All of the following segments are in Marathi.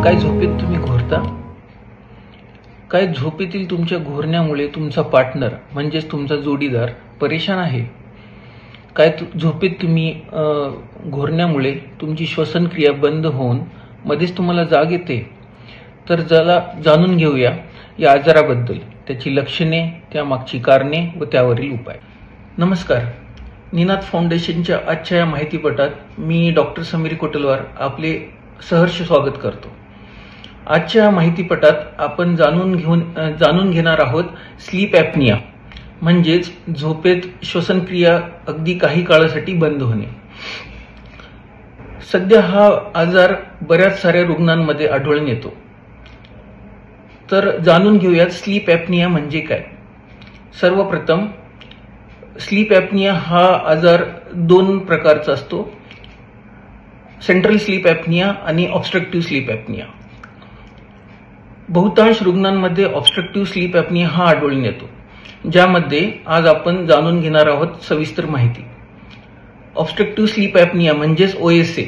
काय झोपेत तुम्ही घोरता? काय झोपेतील तुमच्या घोरण्यामुळे तुमचा पार्टनर म्हणजेच तुमचा जोडीदार परेशान आहे? काय झोपेत तुम्ही घोरण्यामुळे तुमची श्वसन क्रिया बंद होऊन मध्येच तुम्हाला जाग येते? तर चला जाणून घेऊया या आजाराबद्दल, त्याची लक्षणे, त्यामागची कारणे व त्यावरील उपाय. नमस्कार. निनाद फाउंडेशनच्या आजच्या या माहितीपटात मी डॉक्टर समीर कोटलवार आपले सहर्ष स्वागत करतो. आजच्या माहितीपटात आपण जाणून घेणार आहोत स्लीप ॲपनिया, म्हणजेच झोपेत श्वसनक्रिया अगदी काही काळासाठी बंद होणे. सध्या हा आजार बऱ्याच साऱ्या रुग्णांमध्ये आढळून येतो. तर जाणून घेऊयात स्लीप ॲपनिया म्हणजे काय. सर्वप्रथम स्लीप ॲपनिया हा आजार दोन प्रकारचा असतो, सेंट्रल स्लीप ॲपनिया आणि ऑब्स्ट्रक्टिव्ह स्लीप ॲपनिया. बहुतांश रुग्णांमध्ये ऑब्स्ट्रक्टिव्ह स्लीप ॲपनिया हा आढळून येतो, ज्यामध्ये आज आपण जाणून घेणार आहोत सविस्तर माहिती. ऑब्स्ट्रक्टिव्ह स्लीप ॲपनिया म्हणजेच OSA,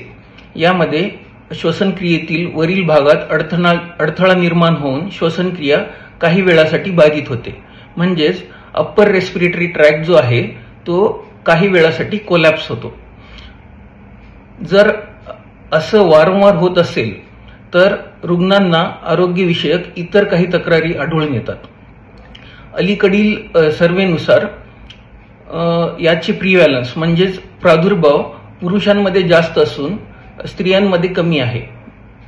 यामध्ये श्वसनक्रियेतील वरील भागात अडथळा निर्माण होऊन श्वसनक्रिया काही वेळासाठी बाधित होते, म्हणजेच अप्पर रेस्पिरेटरी ट्रॅक्ट जो आहे तो काही वेळासाठी कोलॅप्स होतो. जर असं वारंवार होत असेल तर रुग्णांना आरोग्यविषयक इतर काही तक्रारी आढळून येतात. अलीकडील सर्व्हेनुसार याचे प्रिव्हॅलन्स म्हणजेच प्रादुर्भाव पुरुषांमध्ये जास्त असून स्त्रियांमध्ये कमी आहे.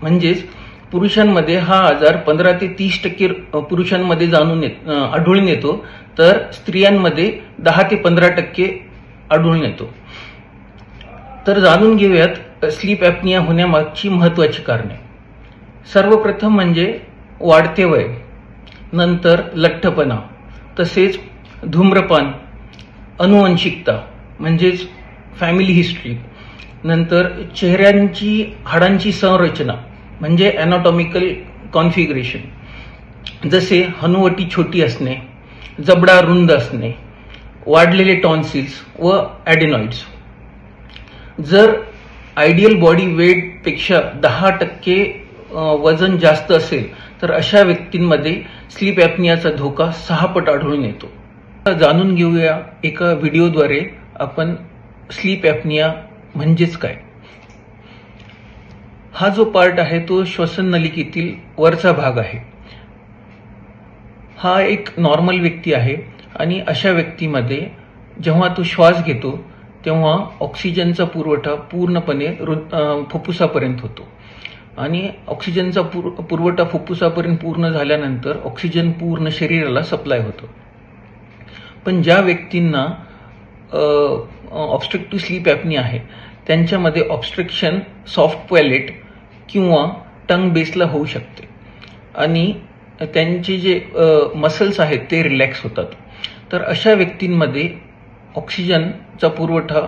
म्हणजेच पुरुषांमध्ये हा आजार 15 ते 30% पुरुषांमध्ये आढळून येतो, तर स्त्रियांमध्ये 10 ते 15% आढळून येतो. तर जाणून घेऊयात स्लीप ॲपनिया होण्यामागची महत्त्वाची कारणे. सर्वप्रथम म्हणजे वाढते वय, नंतर लठ्ठपणा, तसेच धूम्रपान, अनुवंशिकता म्हणजेच फॅमिली हिस्ट्री, नंतर चेहऱ्यांची हाडांची संरचना म्हणजे ॲनाटॉमिकल कॉन्फिगरेशन, जसे हनुवटी छोटी असणे, जबडा रुंद असणे, वाढलेले टॉन्सिल्स व ॲडेनॉइड्स. जर आयडियल बॉडी वेटपेक्षा 10% वजन जास्त असेल तर अशा व्यक्तींमध्ये स्लीप ॲपनियाचा धोका 6 पट आढळून येतो. जाणून घेऊया एका व्हिडिओद्वारे आपण स्लीप ॲपनिया म्हणजेच काय. हा जो पार्ट आहे तो श्वसन नलिकेतील वरचा भाग आहे. हा एक नॉर्मल व्यक्ती आहे आणि अशा व्यक्तीमध्ये जेव्हा तो श्वास घेतो तेव्हा ऑक्सिजनचा पुरवठा पूर्णपणे फुफ्फुसापर्यंत होतो आणि ऑक्सिजनचा पुरवठा फुफ्फुसापर्यंत पूर्ण झाल्यानंतर ऑक्सिजन पूर्ण शरीराला सप्लाय होतो. पण ज्या व्यक्तींना ऑब्स्ट्रक्टिव्ह स्लीप ॲपनिया आहे त्यांच्यामध्ये ऑब्स्ट्रक्शन सॉफ्ट पॅलेट किंवा टंग बेसला होऊ शकते आणि त्यांचे जे मसल्स आहेत ते रिलॅक्स होतात. तर अशा व्यक्तींमध्ये ऑक्सिजनचा पुरवठा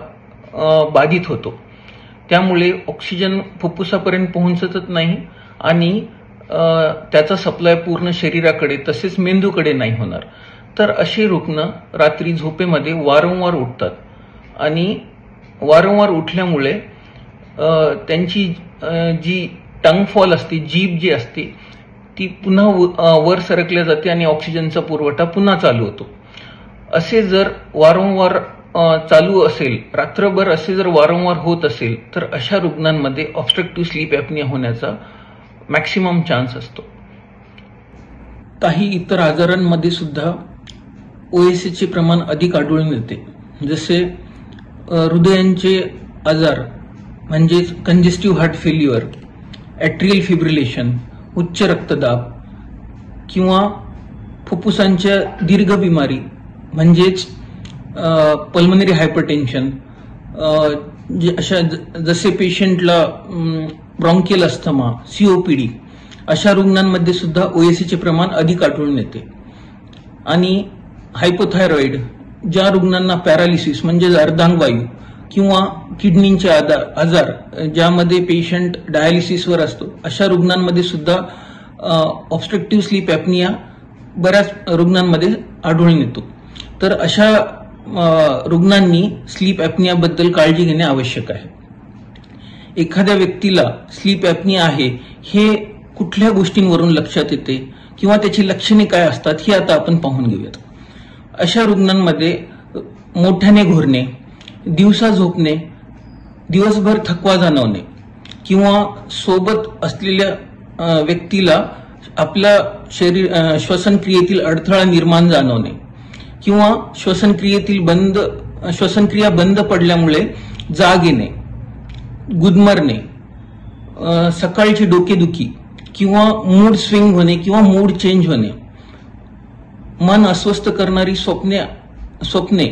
बाधित होतो, त्यामुळे ऑक्सिजन फुफ्फुसापर्यंत पोहोचतच नाही आणि त्याचा सप्लाय पूर्ण शरीराकडे तसेच मेंदूकडे नाही होणार. तर असे रुग्ण रात्री झोपेमध्ये वारंवार उठतात आणि वारंवार उठल्यामुळे त्यांची जी टंग फॉल असते, जीभ जी असते ती पुन्हा वर सरकल्या जाते आणि ऑक्सिजनचा पुरवठा पुन्हा चालू होतो. असे जर वारंवार चालू असेल, रात्रभर असे जर वारंवार होत असेल तर अशा रुग्णांमध्ये ऑब्स्ट्रक्टिव्ह स्लीप ॲपनिया होण्याचा मॅक्सिमम चान्स असतो. काही इतर आजारांमध्ये सुद्धा OSAचे प्रमाण अधिक आढळून येते, जसे हृदयांचे आजार म्हणजेच कंजेस्टिव्ह हार्ट फेल्युअर, ॲट्रियल फिब्रिलेशन, उच्च रक्तदाब किंवा फुफ्फुसांच्या दीर्घ बिमारी म्हणजेच पल्मनरी हायपरटेन्शन, जसे पेशंटला ब्रॉन्कियल अस्थमा, COPD, अशा रुग्णांमध्ये सुद्धा OSAचे प्रमाण अधिक आढळून येते. आणि हायपोथायरॉइड, ज्या रुग्णांना पॅरालिसिस म्हणजे अर्धांगवायू किंवा किडनीचे आजार ज्यामध्ये पेशंट डायलिसिसवर असतो, अशा रुग्णांमध्ये सुद्धा ऑब्स्ट्रक्टिव्ह स्लीप ॲपनिया बऱ्याच रुग्णांमध्ये आढळून येतो. तर अशा रुग्णांनी स्लीप ॲपनियाबद्दल काळजी घेणे आवश्यक आहे. एखाद्या व्यक्तीला स्लीप ॲपनिया आहे हे कुठल्या गोष्टींवरून लक्षात येते किंवा त्याची लक्षणे काय असतात हे आता आपण पाहून घेऊयात. अशा रुग्णांमध्ये मोठ्याने घोरणे, दिवसा झोपणे, दिवसभर थकवा जाणवणे किंवा सोबत असलेल्या व्यक्तीला आपल्या श्वसनक्रियेतील अडथळा निर्माण जाणवणे किंवा श्वसनक्रिया बंद पडल्यामुळे जाग येणे, गुदमरणे, सकाळची डोकेदुखी किंवा मूड स्विंग होणे किंवा मूड चेंज होणे, मन अस्वस्थ करणारी स्वप्ने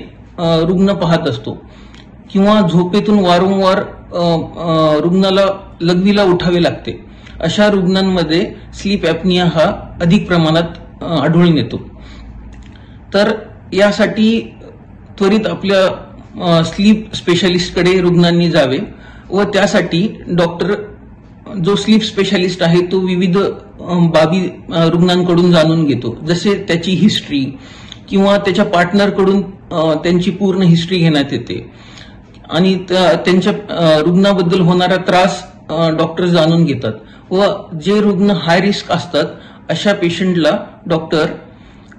रुग्ण पाहत असतो किंवा झोपेतून वारंवार रुग्णाला लघवीला उठावे लागते. अशा रुग्णांमध्ये स्लीप ॲपनिया हा अधिक प्रमाणात आढळून येतो. तर यासाठी त्वरित आपल्या स्लीप स्पेशालिस्टकडे रुग्णांनी जावे व त्यासाठी डॉक्टर जो स्लीप स्पेशालिस्ट आहे तो विविध बाबी रुग्णांकडून जाणून घेतो, जसे त्याची हिस्ट्री किंवा त्याच्या पार्टनरकडून त्यांची पूर्ण हिस्ट्री घेण्यात येते आणि त्यांच्या रुग्णाबद्दल होणारा त्रास डॉक्टर जाणून घेतात व जे रुग्ण हाय रिस्क असतात अशा पेशंटला डॉक्टर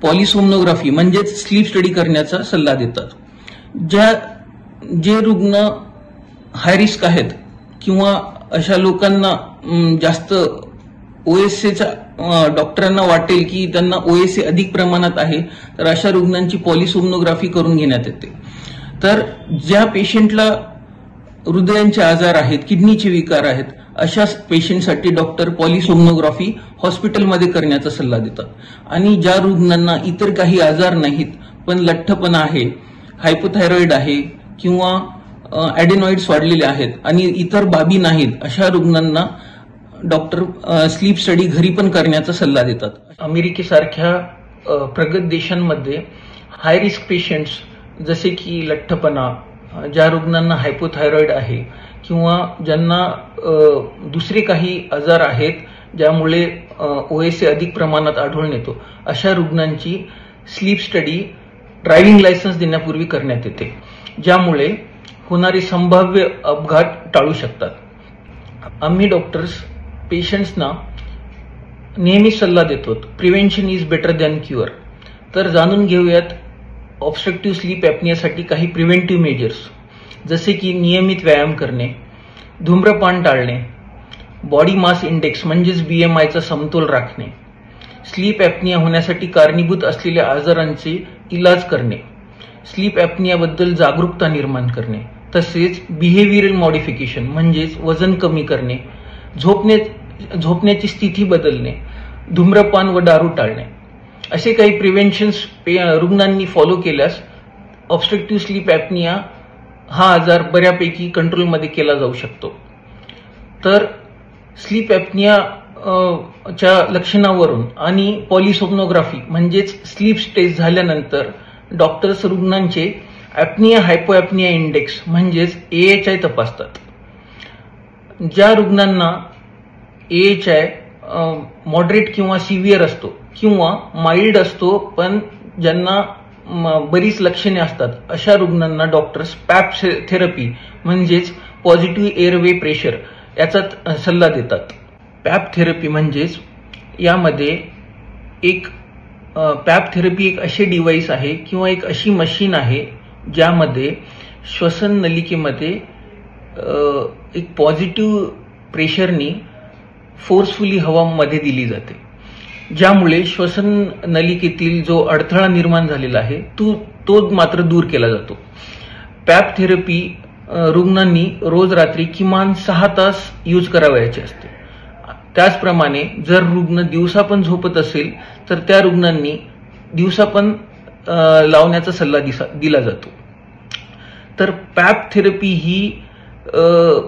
पॉलिसोमनोग्राफी म्हणजेच स्लीप स्टडी करण्याचा सल्ला देतात. जे रुग्ण हाय रिस्क आहेत किंवा अशा लोकांना जास्त ओएसएचा डॉक्टरांना वाटेल की त्यांना ओएसए अधिक प्रमाणात आहे तर अशा रुग्णांची पॉलिसोमनोग्राफी करून घेण्यात येते. तर ज्या पेशंटला हृदयांचे आजार आहेत, किडनीचे विकार आहेत, अशा पेशंटसाठी डॉक्टर पॉलिसोमनोग्राफी हॉस्पिटलमध्ये करण्याचा सल्ला देतात. आणि ज्या रुग्णांना इतर काही आजार नाहीत पण लठ्ठपणा आहे, हायपोथायरॉइड आहे किंवा ॲडेनॉइड्स वाढलेले आहेत आणि इतर बाबी नाहीत अशा रुग्णांना डॉक्टर स्लीप स्टडी घरी पण करण्याचा सल्ला देतात. अमेरिकेसारख्या प्रगत देशांमध्ये हाय रिस्क पेशंट्स जसे की लठ्ठपणा, ज्या रुग्णांना हायपोथायरॉइड आहे किंवा ज्यांना दुसरे काही आजार आहेत ज्यामुळे ओएसए अधिक प्रमाणात आढळून येतो, अशा रुग्णांची स्लीप स्टडी ड्रायव्हिंग लायसन्स देण्यापूर्वी करण्यात येते, ज्यामुळे होणारे संभाव्य अपघात टाळू शकतात. आम्ही डॉक्टर्स पेशंट्सना नेहमी सल्ला देतो, prevention is better than cure. तर जाणून घेऊयात ऑब्स्ट्रक्टिव्ह स्लीप ॲपनियासाठी काही प्रिव्हेंटिव्ह मेजर्स, जसे की नियमित व्यायाम करणे, धूम्रपान टाळणे, बॉडी मास इंडेक्स म्हणजेच BMIचा समतोल राखणे, स्लीप ॲपनिया होण्यासाठी कारणीभूत असलेल्या आजारांचे इलाज करणे, स्लीप ॲपनियाबद्दल जागरूकता निर्माण करणे, तसेच बिहेवियरल मॉडिफिकेशन म्हणजेच वजन कमी करणे, झोपण्याची स्थिती बदलणे, धूम्रपान व दारू टाळणे, असे काही प्रिव्हेन्शन्स रुग्णांनी फॉलो केल्यास ऑब्स्ट्रक्टिव्ह स्लीप ॲपनिया हा आजार बऱ्यापैकी कंट्रोलमध्ये केला जाऊ शकतो. तर स्लीप ॲपनिया च्या लक्षणावरून आणि पॉलिसोमनोग्राफी म्हणजेच स्लीप स्टेज झाल्यानंतर डॉक्टर्स रुग्णांचे ॲपनिया हायपोॲपनिया इंडेक्स म्हणजेच AHI तपासतात. ज्या रुग्णांना AHI मॉडरेट किंवा सिव्हिअर असतो किंवा माइल्ड असतो पण ज्यांना बरीच लक्षणे असतात अशा रुग्णांना डॉक्टर्स पॅप थेरपी म्हणजेच पॉझिटिव्ह एअरवे प्रेशर याचा सल्ला देतात. पॅप थेरपी म्हणजेच यामध्ये पॅप थेरपी एक अशी डिव्हाइस आहे किंवा एक अशी मशीन आहे ज्यामध्ये श्वसन नलिकेमध्ये एक पॉझिटिव्ह प्रेशरनी फोर्सफुली हवा मध्ये दिली जाते, ज्यामुळे श्वसन नलिकेतील जो अडथळा निर्माण झालेला आहे तो मात्र दूर केला जातो. पॅप थेरपी रुग्णांनी रोज रात्री किमान 6 तास यूज करावयाचे असते. त्याचप्रमाणे जर रुग्ण दिवसा पण झोपत असेल तर त्या रुग्णांनी दिवसा पण लावण्याचा सल्ला दिला जातो. तर पॅप थेरपी ही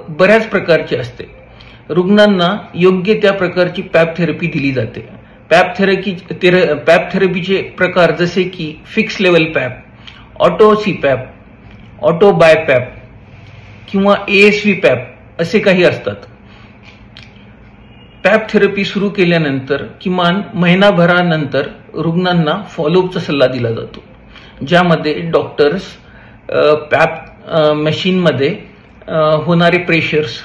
बऱ्याच प्रकारची असते. रुग्णांना योग्य त्या प्रकारची पॅप थेरपी दिली जाते. पॅप थेरपीचे प्रकार जसे की fix level PAP, auto CPAP, auto BiPAP किंवा ASV पॅप असे काही असतात. पॅप थेरपी सुरू केल्यानंतर किमान महिनाभरानंतर रुग्णांना फॉलोअपचा सल्ला दिला जातो, ज्यामध्ये डॉक्टर्स पॅप मशीनमध्ये होणारे प्रेशर्स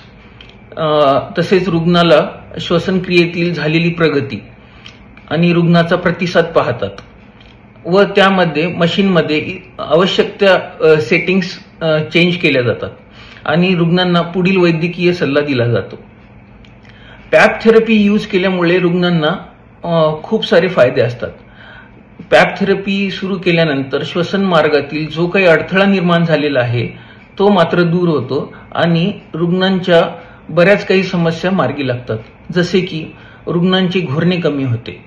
तसेच रुग्णाला श्वसनक्रियेतील झालेली प्रगती आणि रुग्णाचा प्रतिसाद पाहतात व त्यामध्ये मशीनमध्ये आवश्यक त्या सेटिंग्स चेंज केल्या जातात आणि रुग्णांना पुढील वैद्यकीय सल्ला दिला जातो. पॅप थेरपी यूज केल्यामुळे रुग्णांना खूप सारे फायदे असतात. पॅप थेरपी सुरू केल्यानंतर श्वसन मार्गातील जो काही अडथळा निर्माण झालेला आहे तो मात्र दूर होतो आणि रुग्णांच्या बऱ्याच काही समस्या मार्गी लागतात. जसे की रुग्णांची घोरणे कमी होते.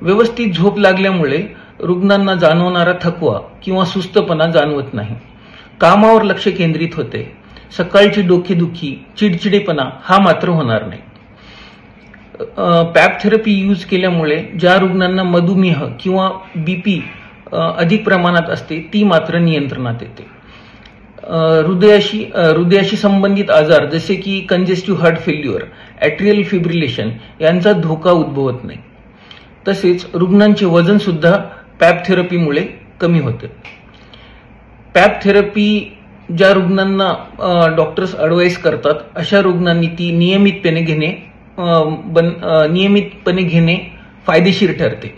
व्यवस्थित झोप लागल्यामुळे रुग्णांना जाणवणारा थकवा किंवा सुस्तपणा जाणवत नाही. कामावर लक्ष केंद्रित होते. सकाळची डोकेदुखी, चिडचिडेपणा हा मात्र होणार नाही. पॅप थेरपी यूज केल्यामुळे ज्या रुग्णांना मधुमेह किंवा बीपी अधिक प्रमाणात असते ती मात्र नियंत्रणात येते. हृदयाशी संबंधित आजार जसे की कंजेस्टिव्ह हार्ट फेल्युअर, ॲट्रियल फिब्रिलेशन यांचा धोका उद्भवत नाही. तसेच रुग्णांचे वजन सुद्धा पॅप थेरपीमुळे कमी होते. पॅप थेरपी ज्या रुग्णांना डॉक्टर्स ॲडवाईस करतात अशा रुग्णांनी ती नियमितपणे घेणे फायदेशीर ठरते.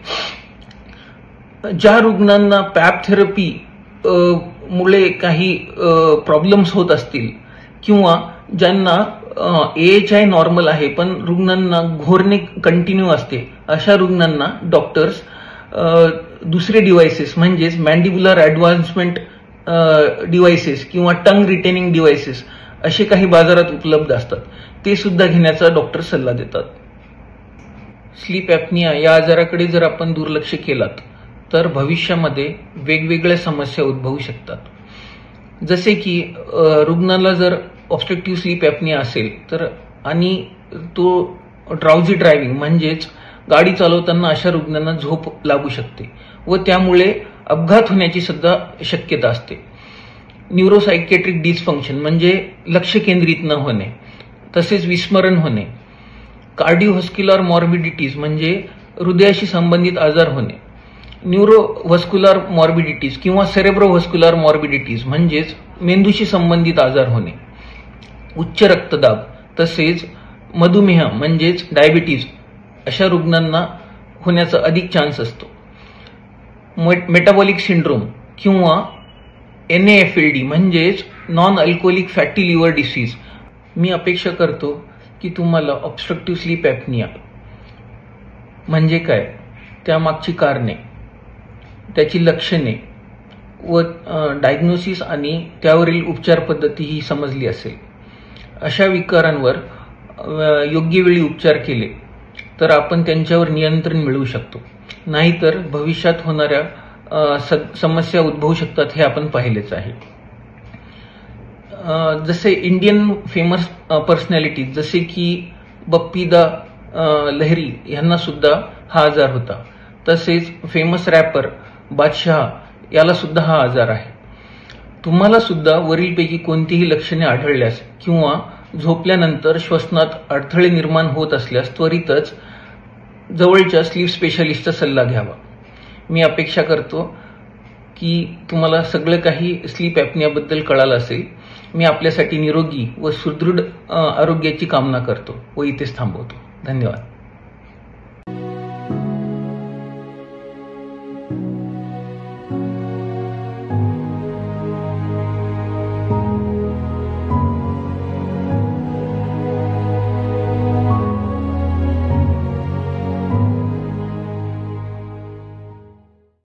ज्या रुग्णांना पॅप थेरपी मुळे काही प्रॉब्लेम्स होत असतील किंवा ज्यांना AHI नॉर्मल आहे पण रुग्णांना घोरणे कंटिन्यू असते अशा रुग्णांना डॉक्टर्स दुसरे डिव्हायसेस म्हणजेच मॅन्डिब्युलर ॲडव्हान्समेंट डिव्हायसेस किंवा टंग रिटेनिंग डिव्हायसेस असे काही बाजारात उपलब्ध असतात ते सुद्धा घेण्याचा डॉक्टर सल्ला देतात. स्लीप ॲपनिया या आजाराकडे जर आपण दुर्लक्ष केलात तर भविष्यामध्ये वेगवेगळ्या समस्या उद्भवू शकतात. जसे की रुग्णाला जर ऑब्स्ट्रक्टिव्ह स्लीप ॲपनिया असेल तर आणि तो ड्राउझी ड्रायव्हिंग म्हणजेच गाडी चालवताना अशा रुग्णांना झोप लागू शकते व त्यामुळे अपघात होण्याची सुद्धा शक्यता असते. न्यूरोसायकेट्रिक डिसफंक्शन म्हणजे लक्ष केंद्रित न होणे, तसेच विस्मरण होणे. कार्डिओव्हास्क्युलर मॉर्बिडिटीज म्हणजे हृदयाशी संबंधित आजार होणे. न्यूरोव्हास्क्युलर मॉर्बिडिटीज किंवा सेरेब्रोव्हास्क्युलर मॉर्बिडिटीज म्हणजेच मेंदूशी संबंधित आजार होणे. उच्च रक्तदाब तसेच मधुमेह म्हणजेच डायबिटीज अशा रुग्णांना होण्याचा अधिक चान्स असतो. मेटाबॉलिक सिंड्रोम किंवा NAFLD म्हणजेच non alcoholic fatty liver disease. मी अपेक्षा करतो की तुम्हाला ऑब्स्ट्रक्टिव्ह स्लीप ॲपनिया म्हणजे काय, त्यामागची कारणे, त्याची लक्षणे व डायग्नोसिस आणि त्यावरील उपचार पद्धती ही समजली असेल. अशा विकारांवर योग्य वेळी उपचार केले तर आपण त्यांच्यावर नियंत्रण मिळवू शकतो. नाहीतर भविष्यात होणाऱ्या समस्या उद्भवू शकतात हे आपण पाहिलेच आहे. जसे इंडियन फेमस पर्सनॅलिटीज जसे की बप्पीदा लहरी यांना सुद्धा हा आजार होता. तसेच फेमस रॅपर बादशाह याला सुद्धा हा आजार आहे. तुम्हाला सुद्धा वरीलपैकी कोणतीही लक्षणे आढळल्यास किंवा झोपल्यानंतर श्वसनात अडथळे निर्माण होत असल्यास त्वरितच जवळच्या स्लीप स्पेशालिस्टचा सल्ला घ्यावा. मी अपेक्षा करतो की तुम्हाला सगळं काही स्लीप ॲपनियाबद्दल कळालं असेल. मी आपल्यासाठी निरोगी व सुदृढ आरोग्याची कामना करतो व इथेच थांबवतो. धन्यवाद.